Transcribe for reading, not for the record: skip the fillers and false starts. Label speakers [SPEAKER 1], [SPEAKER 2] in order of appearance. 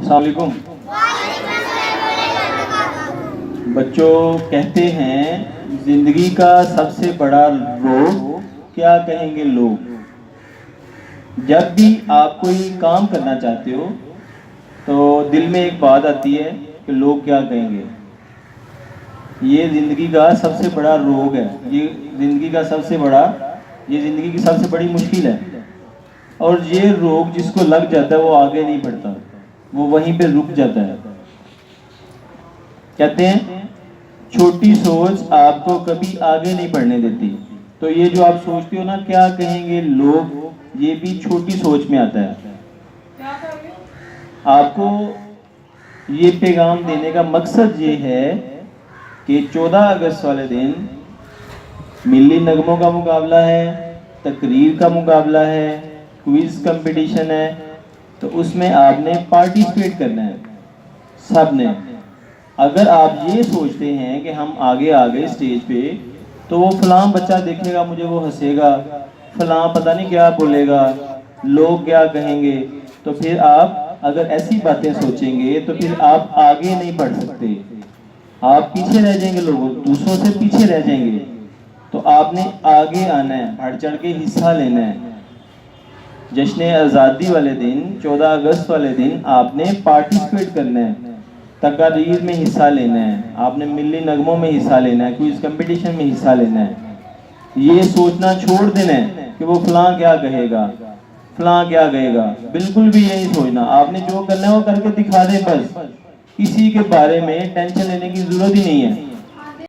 [SPEAKER 1] अस्सलाम वालेकुम। बच्चों, कहते हैं जिंदगी का सबसे बड़ा रोग क्या कहेंगे लोग? जब भी आप कोई काम करना चाहते हो तो दिल में एक बात आती है कि लोग क्या कहेंगे। ये जिंदगी का सबसे बड़ा रोग है। ये जिंदगी की सबसे बड़ी मुश्किल है। और ये रोग जिसको लग जाता है वो आगे नहीं बढ़ता, वो वहीं पे रुक जाता है। कहते हैं छोटी सोच आपको कभी आगे नहीं बढ़ने देती। तो ये जो आप सोचते हो ना क्या कहेंगे लोग, ये भी छोटी सोच में आता है। आपको ये पैगाम देने का मकसद ये है कि 14 अगस्त वाले दिन मिली नगमों का मुकाबला है, तकरीर का मुकाबला है, क्विज कंपटीशन है। तो उसमें आपने पार्टिसिपेट करना है, सब ने। अगर आप ये सोचते हैं कि हम आगे आ गए स्टेज पे तो वो फलां बच्चा देखेगा मुझे, वो हंसेगा, फलां पता नहीं क्या बोलेगा, लोग क्या कहेंगे, तो फिर आप अगर ऐसी बातें सोचेंगे तो फिर आप आगे नहीं बढ़ सकते। आप पीछे रह जाएंगे, लोगों दूसरों से पीछे रह जाएंगे। तो आपने आगे आना है, बढ़ चढ़ के हिस्सा लेना है। जश्न आज़ादी वाले दिन, 14 अगस्त वाले दिन आपने पार्टिसिपेट करना है, तकरीर में हिस्सा लेना है, आपने मिली नगमों में हिस्सा लेना है, क्विज कंपटीशन में हिस्सा लेना है। ये सोचना छोड़ देना है कि वो फलां क्या कहेगा, फलां क्या कहेगा। बिल्कुल भी यही सोचना। आपने जो करना है वो करके दिखा दे बस। किसी के बारे में टेंशन लेने की जरूरत ही नहीं है।